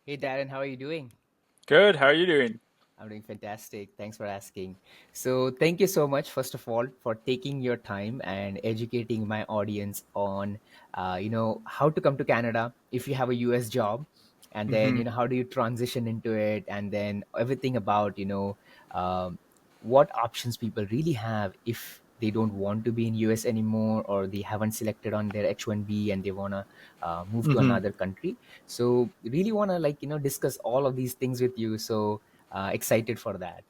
Hey Darren, how are you doing? Good. How are you doing? I'm doing fantastic. Thanks for asking. So, thank you so much, first of all, for taking your time and educating my audience on, how to come to Canada if you have a US job, and then, hmm how do you transition into it, and then everything about, what options people really have if they don't want to be in US anymore, or they haven't selected on their H1B and they wanna move to hmm another country. So, really wanna discuss all of these things with you. So excited for that.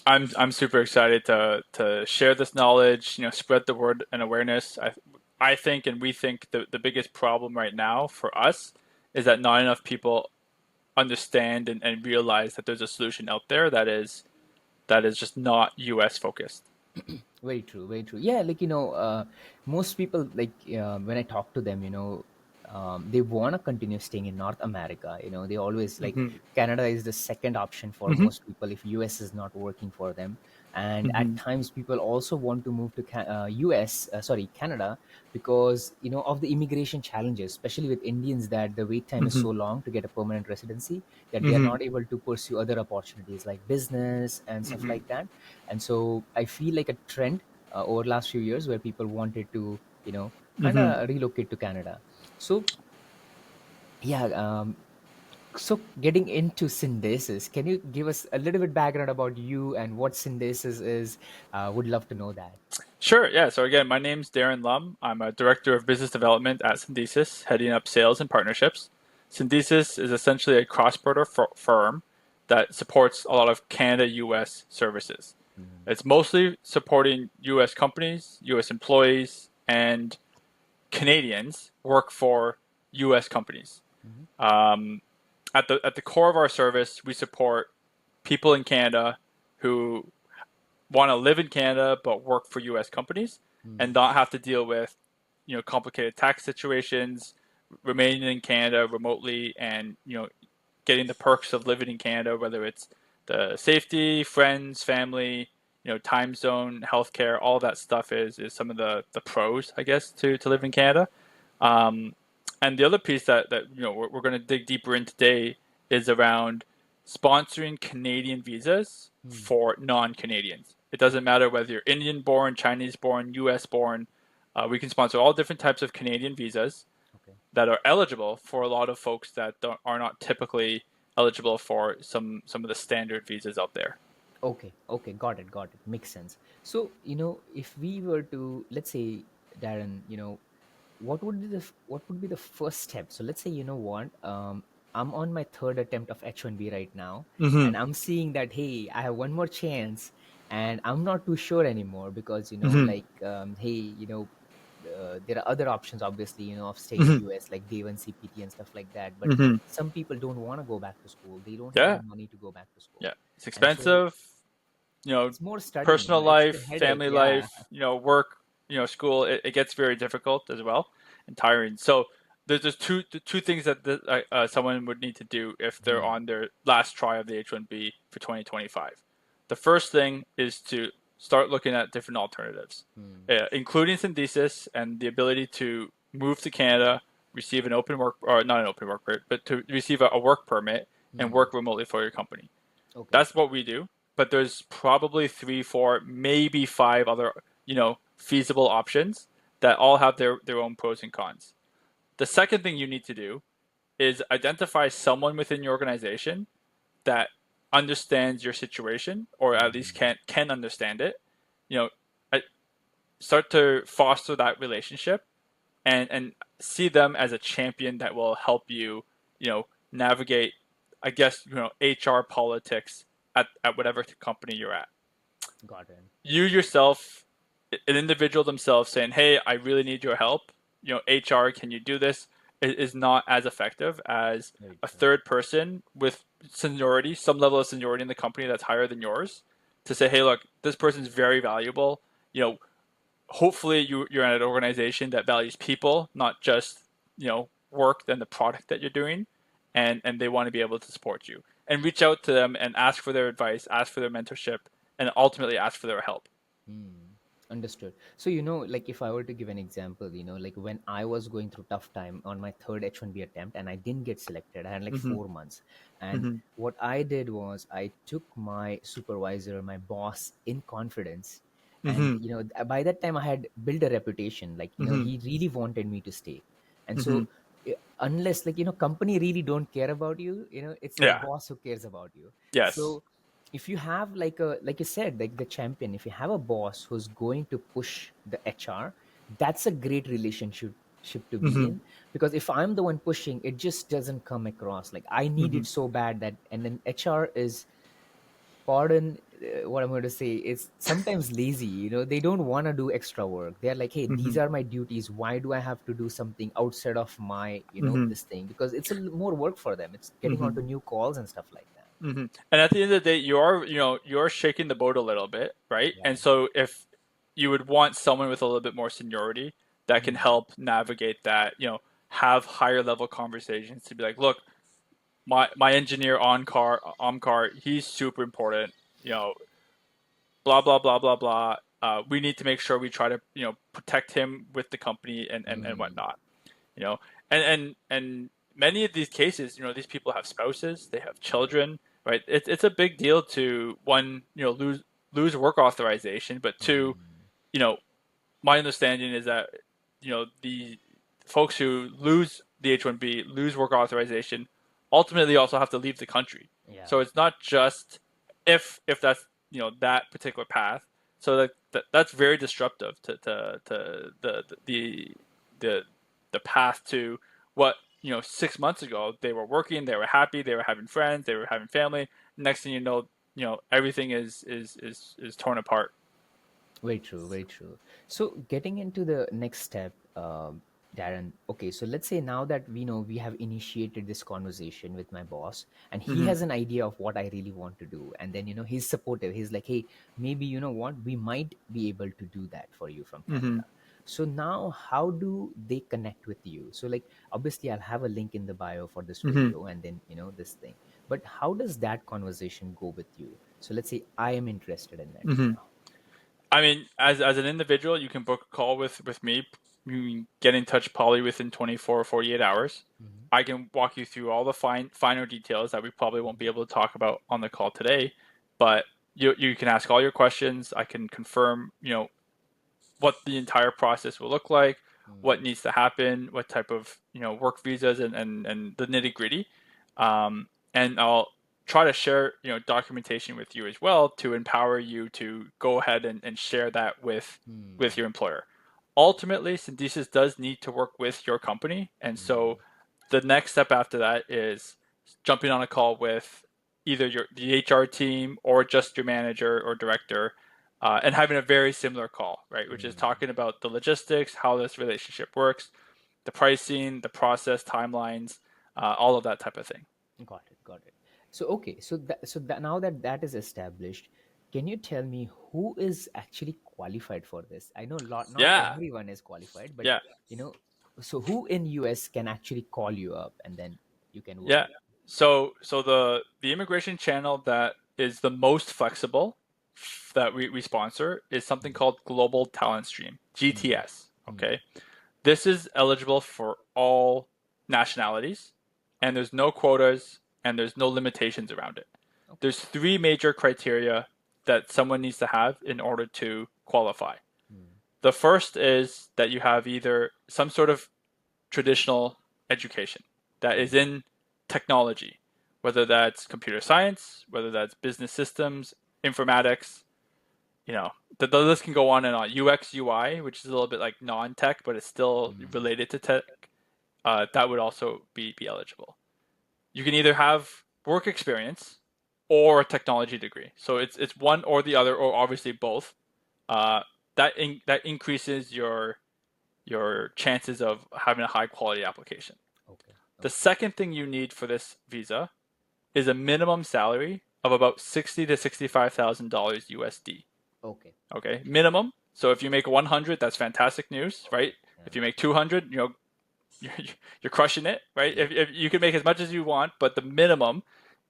I'm super excited to share this knowledge. Spread the word and awareness. I think and we think the biggest problem right now for us is that not enough people understand and realize that there's a solution out there that is just not U.S. focused. Very true, very true. Yeah, most people when I talk to them, they want to continue staying in North America. They always like hmm Canada is the second option for hmm most people if US is not working for them. And at hmm times, people also want to move to US, sorry, Canada, because of the immigration challenges, especially with Indians, that the wait time is hmm so long to get a permanent residency that they are hmm not able to pursue other opportunities like business and stuff hmm like that. And so I feel like a trend over last few years where people wanted to kind hmm of relocate to Canada. So yeah, so getting into Synthesis, can you give us a little bit background about you and what Synthesis is? Would love to know that. Sure. Yeah. So again, my name's Darren Lum. I'm a director of business development at Synesis, heading up sales and partnerships. Synesis is essentially a cross-border firm that supports a lot of Canada-U.S. services. Mhm. It's mostly supporting U.S. companies, U.S. employees, and Canadians work for U.S. companies. Mhm. Um, at the core of our service, we support people in Canada who want to live in Canada but work for U.S. companies and Mhm. not have to deal with complicated tax situations, remaining in Canada remotely, and getting the perks of living in Canada, whether it's the safety, friends, family, time zone, healthcare, all that stuff is some of the pros, I guess, to live in Canada. Um, and the other piece that we're going to dig deeper in today is around sponsoring Canadian visas Mhm. for non-Canadians. It doesn't matter whether you're Indian born, Chinese born, US born. We can sponsor all different types of Canadian visas Okay. that are eligible for a lot of folks that are not typically eligible for some of the standard visas out there. Okay. Okay. Got it. Makes sense. So, if we were to, let's say, Darren, what would be the first step? So let's say, I'm on my third attempt of H1B right now, Mm-hmm. and I'm seeing that, hey, I have one more chance, and I'm not too sure anymore because Mm-hmm. hey, there are other options, obviously, of staying in Mm-hmm. US, like day 1 CPT and stuff like that. But Mm-hmm. some people don't want to go back to school, they don't have the Yeah, money to go back to school. yeah. It's And so expensive. it's more studying, Personal it's the life, headache. family Yeah. life, work, school. It gets very difficult as well and tiring. So there's two things that someone would need to do if they're Hmm. on their last try of the H1B for 2025. The first thing is to start looking at different alternatives, Hmm. including synthesis and the ability to move to Canada, receive an open work or not an open work permit, but to receive a work permit and Hmm. work remotely for your company. Okay. That's what we do. But there's probably three, four, maybe five other, feasible options that all have their own pros and cons. The second thing you need to do is identify someone within your organization that understands your situation or at least Hmm. can understand it. You know, start to foster that relationship and see them as a champion that will help you, navigate, I guess, HR politics at whatever company you're at. Got it. You yourself, an individual themselves saying, "Hey, I really need your help." HR, can you do this? Is not as effective as Very a true. third person with seniority, some level of seniority in the company that's higher than yours, to say, "Hey, look, this person's very valuable." Hopefully you're at an organization that values people, not just work and the product that you're doing, and they want to be able to support you and reach out to them and ask for their advice, ask for their mentorship, and ultimately ask for their help. Hmm. Understood. So, like if I were to give an example, like when I was going through tough time on my third H1B attempt and I didn't get selected, I had like Mm-hmm. 4 months. And Mm-hmm. what I did was I took my supervisor, my boss in confidence. And, Mm-hmm. by that time I had built a reputation, like, Mm-hmm. he really wanted me to stay. And Mm-hmm. so, unless like, company really don't care about you, it's the Yeah. boss who cares about you. Yes. So, if you have like you said, like the champion, if you have a boss who's going to push the HR, that's a great relationship to be Mm-hmm. in. Because if I'm the one pushing, it just doesn't come across like I need Mm-hmm. it so bad. That And then HR is, pardon what I'm going to say, it's sometimes lazy. They don't want to do extra work. They're like, hey, Mm-hmm. these are my duties, why do I have to do something outside of my Mm-hmm. this thing? Because it's more work for them. It's getting Mm-hmm. onto new calls and stuff like that. Mm-hmm. And at the end of the day, you're shaking the boat a little bit, right? Yeah. And so if you would want someone with a little bit more seniority that can Hmm. help navigate that, have higher level conversations to be like, look, my engineer on car, he's super important. You know, blah blah blah blah blah. We need to make sure we try to protect him with the company and Hmm. whatnot. You know, and many of these cases, these people have spouses, they have children, right? It's a big deal to one, lose work authorization, but two, Hmm. you know, my understanding is that the folks who lose the H1B lose work authorization ultimately also have to leave the country. Yeah. So it's not just if that's that particular path. So that's very disruptive to the the path to what 6 months ago they were working, they were happy, they were having friends, they were having family. Next thing everything is torn apart. Very true, very true. So, getting into the next step, Darren. Okay, so let's say now that we know we have initiated this conversation with my boss, and he Hmm. has an idea of what I really want to do, and then he's supportive. He's like, "Hey, maybe what we might be able to do that for you from Hmm. Canada." So now, how do they connect with you? So, like, obviously, I'll have a link in the bio for this Hmm. video, and then this thing. But how does that conversation go with you? So, let's say I am interested in that Hmm. now. I mean, as an individual, you can book a call with me. You can get in touch probably within 24 or 48 hours. Mhm. I can walk you through all the finer details that we probably won't be Mhm. able to talk about on the call today. But you can ask all your questions. I can confirm, what the entire process will look like, what Mm, needs to happen, what type of work visas and the nitty gritty, and I'll try to share documentation with you as well to empower you to go ahead and share that with mm, your employer. Ultimately, Synthesis does need to work with your company, and so mm, the next step after that is jumping on a call with either the HR team or just your manager or director, and having a very similar call, right? Which is mm. talking about the logistics, how this relationship works, the pricing, the process, timelines, all of that type of thing. Got it, got it. So okay, so that now that that is established, can you tell me who is actually qualified for this? I know not Yeah, everyone is qualified, but yeah, you know, so who in US can actually call you up and then you can work yeah. with them? So the immigration channel that is the most flexible that we sponsor is something called Global Talent Stream, Mm, GTS. mm, Okay. This is eligible for all nationalities, and there's no quotas and there's no limitations around it. okay. There's three major criteria that someone needs to have in order to qualify. Mm, The first is that you have either some sort of traditional education that is mm, in technology, whether that's computer science, whether that's business systems, informatics, the list can go on and on. UX, UI, which is a little bit like non-tech, but it's still mm, related to tech, that would also be eligible. You can either have work experience or a technology degree. So it's one or the other, or obviously both. Uh, that increases your chances of having a high quality application. okay, The okay. second thing you need for this visa is a minimum salary of about $60,000 to $65,000 USD. Okay. Okay, minimum. So if you make 100, that's fantastic news, right? Yeah. If you make 200, you're, you're crushing it, right? Yeah. If you can make as much as you want, but the minimum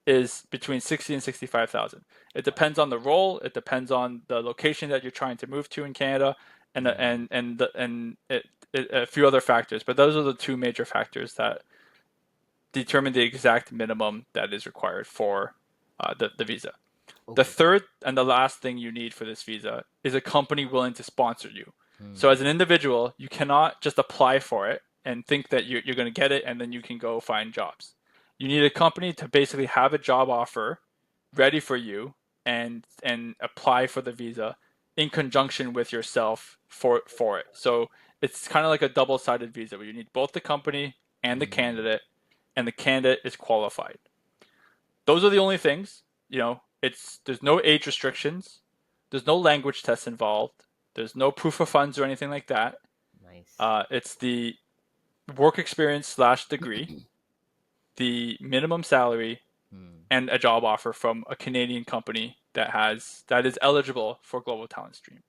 is between 60 and 65,000. It Got depends on the role. It depends on the location that you're trying to move to in Canada, it. and a few other factors. But those are the two major factors that determine the exact minimum that is required for the visa. The Okay. third and the last thing you need for this visa is a company willing to sponsor you. So Hmm. as an individual, you cannot just apply for it and think that you're going to get it and then you can go find jobs. You need a company to basically have a job offer ready for you and apply for the visa in conjunction with yourself for it. So it's kind of like a double-sided visa where you need both the company Hmm. and the candidate is qualified. Those are the only things. It's there's no age restrictions, there's no language tests involved, there's no proof of funds or anything like that. Nice. It's the work experience slash degree, the minimum salary, Hmm. and a job offer from a Canadian company that is eligible for Global Talent Stream.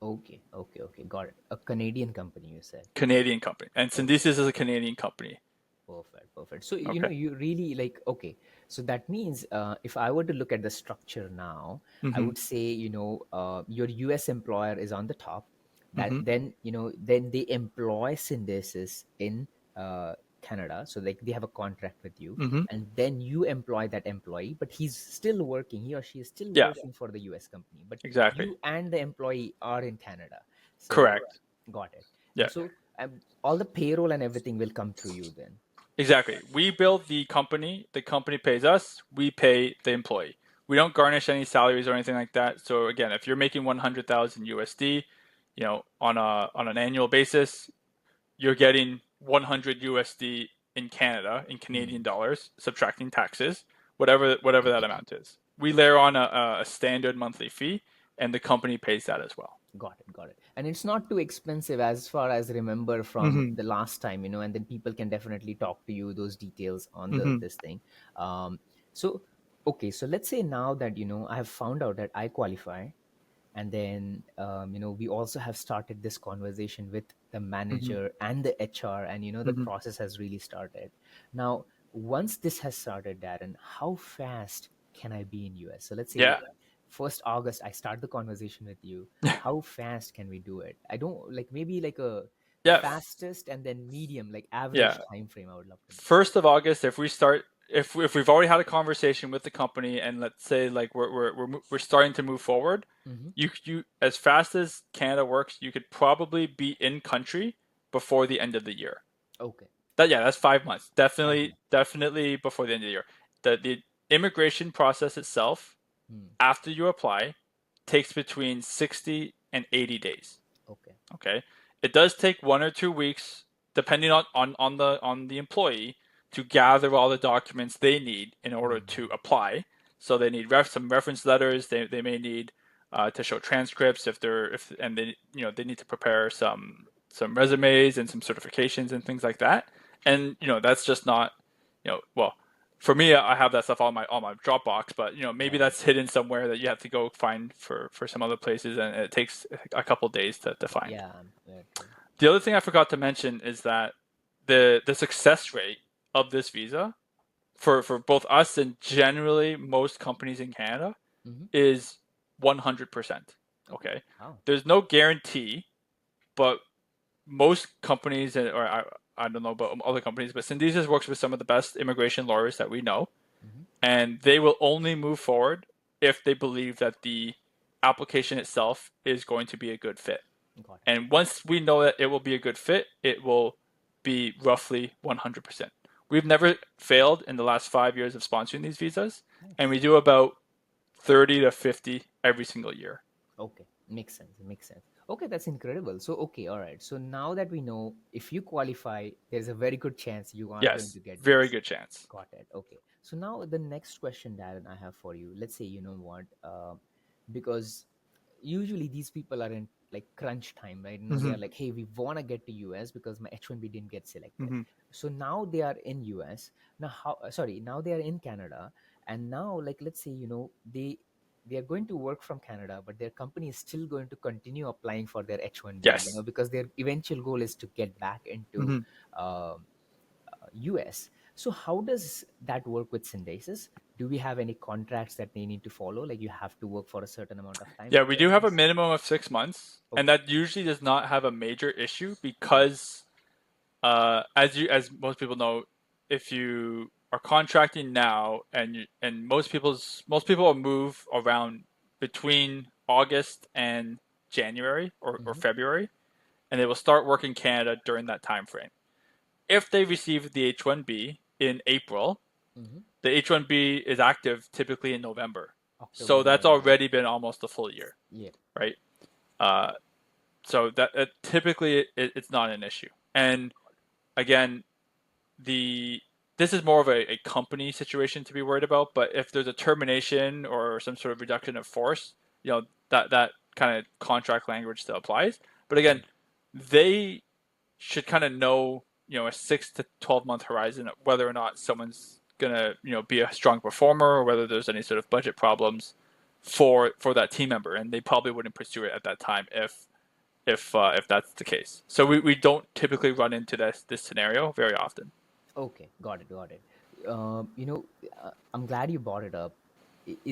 Okay. Okay. Okay. Got it. A Canadian company, you said. Canadian company, and Okay. Synesis is a Canadian company. Perfect, perfect. So, Okay. you really like, okay. So that means, if I were to look at the structure now, I Mm-hmm. would say, your US employer is on the top. That Mm-hmm. then, then they employ Synthesis in Canada. So like they have a contract with you, Mm-hmm. and then you employ that employee, but he's still working. He or she is still Yeah. working for the US company, but Exactly. you and the employee are in Canada. So Correct. got it. Yeah. And so, all the payroll and everything will come through you then. Exactly. We build the company pays us, we pay the employee. We don't garnish any salaries or anything like that. So again, if you're making 100,000 USD, on an annual basis, you're getting 100 USD in Canada in Canadian Hmm. dollars, subtracting taxes, whatever that amount is. We layer on a standard monthly fee, and the company pays that as well. Got it, got it. And it's not too expensive as far as I remember from Mm-hmm. the last time, and then people can definitely talk to you those details on the Mm-hmm. this thing. So okay, so let's say now that I have found out that I qualify, and then we also have started this conversation with the Mm-hmm. manager and the HR, and the Mm-hmm. process has really started. Now, once this has started, Darren, how fast can I be in US? So let's say Yeah. 1st August I start the conversation with you. How fast can we do it? I don't like, maybe like a Yeah. fastest and then medium, like average Yeah. time frame I would love to know. 1st of August, if we've already had a conversation with the company and let's say like we're starting to move forward, Hmm. you as fast as Canada works, you could probably be in country before the end of the year. Okay. That's 5 months. 5 months. Definitely before the end of the year. The immigration process itself Hmm. after you apply takes between 60 and 80 days. Okay. Okay, it does take 1 or 2 weeks, depending on the employee, to gather all the documents they need in order to Hmm. apply. So they need some reference letters. They may need to show transcripts if and they need to prepare some resumes and some certifications and things like that. And that's just not well, for me, I have that stuff on my Dropbox, but maybe Yeah. that's hidden somewhere that you have to go find for some other places, and it takes a couple days to find. Yeah. Yeah, true. The other thing I forgot to mention is that the success rate of this visa for both us and generally most companies in Canada Hmm. is 100%. Okay. Okay, Wow. there's no guarantee, but most companies, or I don't know about other companies, but Synesis works with some of the best immigration lawyers that we know, Hmm. and they will only move forward if they believe that the application itself is going to be a good fit. Got it. And once we know that it will be a good fit, it will be roughly 100%. We've never failed in the last 5 years of sponsoring these visas, and Nice. we do about 30 to 50 every single year. Okay. Makes sense. It makes sense. Okay, that's incredible. So, okay, all right. So now that we know, if you qualify, there's a very good chance you are going Yes, to get very this. good chance. Got it. Okay. So now the next question, Darren, I have for you. Let's say, because usually these people are in like crunch time, right? They Mm-hmm. are like, hey, we want to get to US because my H1B didn't get selected. Mm-hmm. So now they are in US. Now how sorry, now they are in Canada, and now, like, let's say, they are going to work from Canada, but their company is still going to continue applying for their H1B, Yes. because their eventual goal is to get back into Mm-hmm. US. So how does that work with Synthesis? do we have any contracts that they need to follow? Like you have to work for a certain amount of time Yeah, we before do it have a ends? minimum of 6 months, and Okay. that usually does not have a major issue Okay. because, as most people know, if you are contracting now and most people will move around between August and January or Mm-hmm. February, and they will start work in Canada during that time frame. If they receive the H1B in April, Mm-hmm. the H1B is active typically in November. October, So that's November. already been almost a full year, Yeah. right? Uh, so that typically it's not an issue. And again, the this is more of a company situation to be worried about. But if there's a termination or some sort of reduction of force, that kind of contract language still applies. But again, Mm. they should kind of know, a 6 to 12 month horizon whether or not someone's gonna, be a strong performer or whether there's any sort of budget problems for that team member, and they probably wouldn't pursue it at that time if that's the case. So we don't typically run into this scenario very often. Okay, got it, got it. I'm glad you brought it up.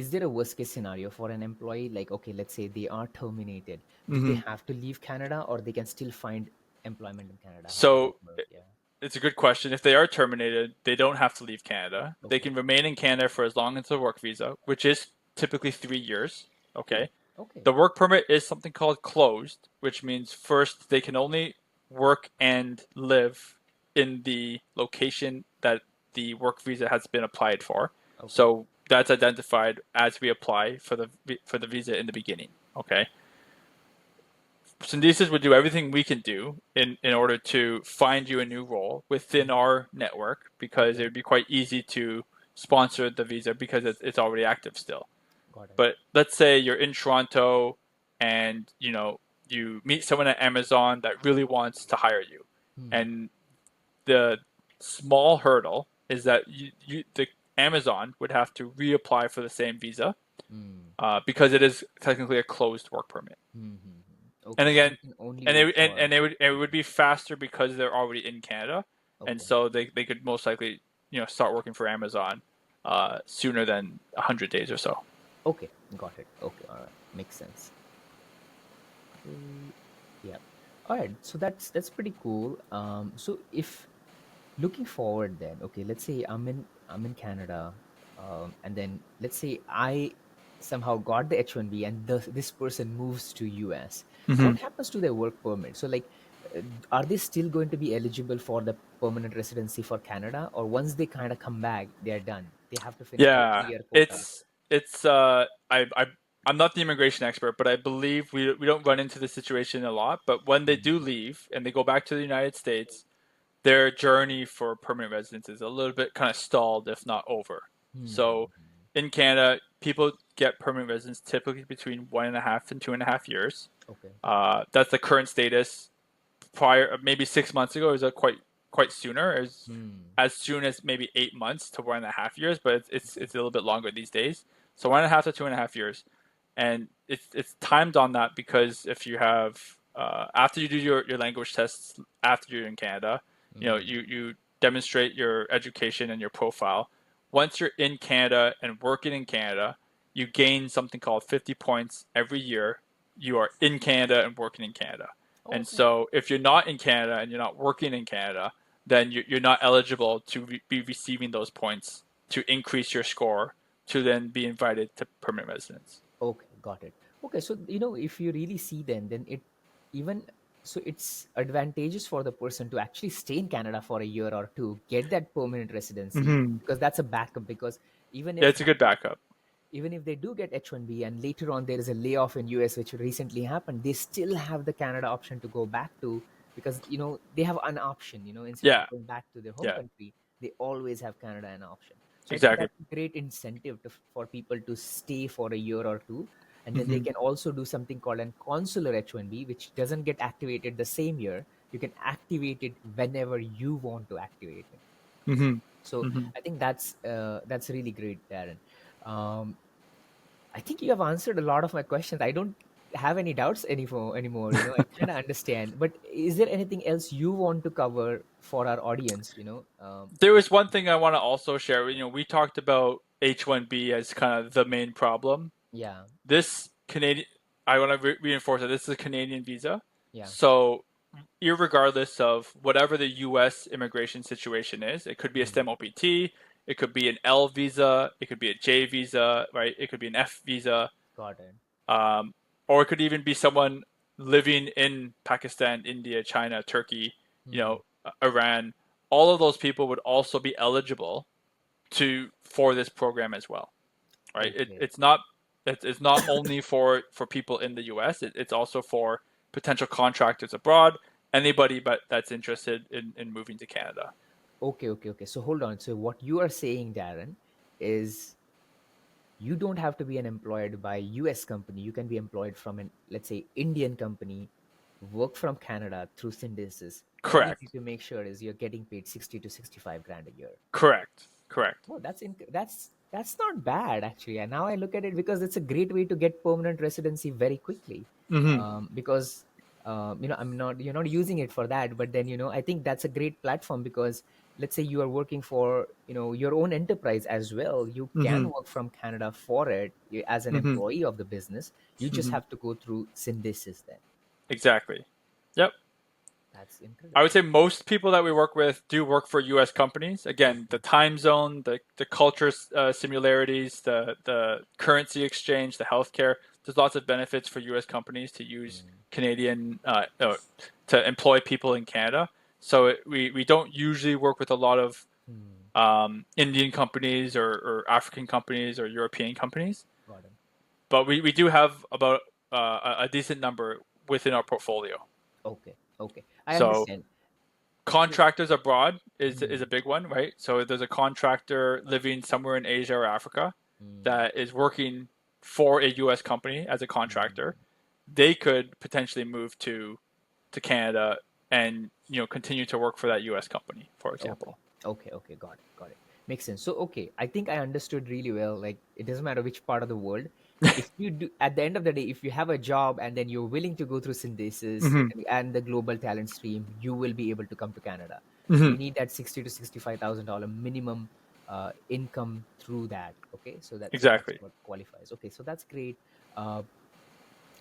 Is there a worst case scenario for an employee? Like, okay, let's say they are terminated. Do they Mm-hmm. have to leave Canada, or they can still find employment in Canada? How does it So work? Yeah. it's a good question. If they are terminated, they don't have to leave Canada. They Okay. can remain in Canada for as long as the work visa, which is typically 3 years. Oh, Okay. okay. The work permit is something called closed, which means first they can only work and live in the location that the work visa has been applied for. Okay. So that's identified as we apply for the visa in the beginning. Okay. Synesis would do everything we can do in order to find you a new role within Mhm. our network because Okay. it would be quite easy to sponsor the visa because it's already active still. Got it. But let's say you're in Toronto and you meet someone at Amazon that really wants to hire you, Hmm. and the small hurdle is that the Amazon would have to reapply for the same visa Hmm. because it is technically a closed work permit. Hmm. Hmm. And Okay. So you again, can only and work it and, for. and it would be faster because they're already in Canada, and Okay. so they could most likely start working for Amazon sooner than 100 days or so. Okay. Got it. Okay. All right. Makes sense. Okay. Yeah. All right. So that's pretty cool. So if looking forward, then okay, let's say I'm in Canada, and then let's say I somehow got the H1B, and this person moves to US. Mm-hmm. What happens to their work permit? So like, are they still going to be eligible for the permanent residency for Canada, or once they kind of come back, they are done? They have to finish the Yeah, 3 year quota. it's I'm not the immigration expert, but I believe we don't run into this situation a lot. But when they Mm. do leave and they go back to the United States, their journey for permanent residence is a little bit kind of stalled, if not over. Hmm. So in Canada, people get permanent residence typically between 1.5 and 2.5 years. Okay. That's the current status. Prior, maybe 6 months ago, it was quite sooner, Hmm. as soon as maybe 8 months to 1.5 years, but it's a little bit longer these days. So 1.5 to 2.5 years, and it's timed on that because if you have after you do your language tests after you're in Canada, Hmm. you demonstrate your education and your profile. Once you're in Canada and working in Canada, you gain something called 50 points every year. You are in Canada and working in Canada. And Okay. so if you're not in Canada and you're not working in Canada, then you're not eligible to be receiving those points to increase your score to then be invited to permanent residence. Okay, got it. Okay, so if you really see, then it even so it's advantageous for the person to actually stay in Canada for a year or two, get that permanent residency, Mm-hmm. because that's a backup. Because even Yeah, if it's a good backup. even if they do get H1B and later on there is a layoff in US, which recently happened, they still have the Canada option to go back to, because they have an option, instead of Yeah, going back to their home yeah, country, they always have Canada an option. So I think exactly. that's a great incentive for people to stay for a year or two. And then they Mm-hmm. can also do something called an consular H1B, which doesn't get activated the same year. You can activate it whenever you want to activate it. Mm-hmm. So Mm-hmm. I think that's really great, Darren. um, I think you have answered a lot of my questions. I don't have any doubts anymore. I kind of understand. But is there anything else you want to cover for our audience? There was one thing I want to also share. We talked about H1B as kind of the main problem. Yeah. This Canadian, I want to reinforce that this is a Canadian visa. Yeah. So, irregardless of whatever the U.S. immigration situation is, it could be a Mm. STEM OPT, it could be an L visa, it could be a J visa, right? It could be an F visa, Got it. um, or it could even be someone living in Pakistan, India, China, Turkey, Mm. Iran. All of those people would also be eligible to for this program as well, right? Okay. It's not only for people in the U.S. It's also for potential contractors abroad, anybody but that's interested in moving to Canada. Okay. Okay. Okay. So hold on. So what you are saying, Darren, is you don't have to be an employed by US company. You can be employed from an, let's say, Indian company, work from Canada through Synesis. All you need Correct. to make sure is you're getting paid 60 to 65 grand a year. Correct. Correct. Oh, that's not bad actually. And now I look at it because it's a great way to get permanent residency very quickly. Mm-hmm. Because you're not using it for that, but then I think that's a great platform because let's say you are working for your own enterprise as well. You can Mm-hmm. work from Canada for it as an Mm-hmm. employee of the business. You just Mm-hmm. have to go through Synthesis then. Exactly. Yep. That's I would incredible. say most people that we work with do work for U.S. companies. Again, the Okay. time zone, the culture similarities, the currency exchange, the healthcare. There's lots of benefits for U.S. companies to use Mm, Canadian to employ people in Canada. So we don't usually work with a lot of mm, Indian companies or African companies or European companies, got it. but we do have about a decent number within our portfolio. Okay. Okay. I So understand. So, contractors abroad is a mm, big one, right? So there's a contractor living somewhere in Asia or Africa mm, that is working for a U.S. company as a contractor. mm. They could potentially move to Canada and continue to work for that U.S. company, for Okay. example. Okay. Okay. Got it. Got it. Makes sense. So, okay, I think I understood really well. Like, it doesn't matter which part of the world. If you do, at the end of the day, if you have a job and then you're willing to go through Synthesis Hmm. and the global talent stream, you will be able to come to Canada. Hmm. You need that 60 to $65,000 minimum income through that. Okay, so that's Exactly. what qualifies. Okay, so that's great. Uh,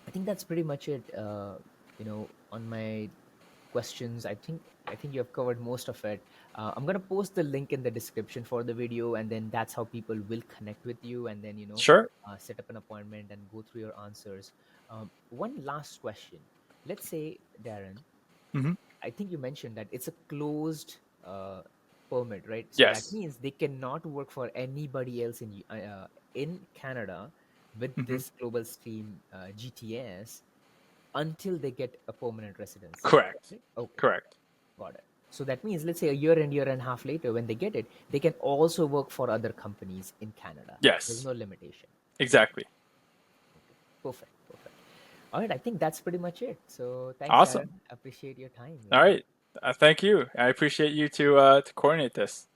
I think that's pretty much it. On my questions, I think you have covered most of it. I'm gonna post the link in the description for the video, and then that's how people will connect with you, and then Sure. set up an appointment and go through your answers. One last question. Let's say, Darren, Hmm. I think you mentioned that it's a closed permit, right? So that Yes. means they cannot work for anybody else in Canada with Hmm. this global stream GTS until they get a permanent residency. Is that Correct. right? Okay, Correct. got it. So that means, let's say a year and a half later, when they get it, they can also work for other companies in Canada. There's Yes. no limitation. Exactly. Okay, perfect, perfect. All right, I think that's pretty much it. So thanks, Awesome. Darren. Appreciate your time. All Yeah. right. Thank you. I appreciate you to coordinate this.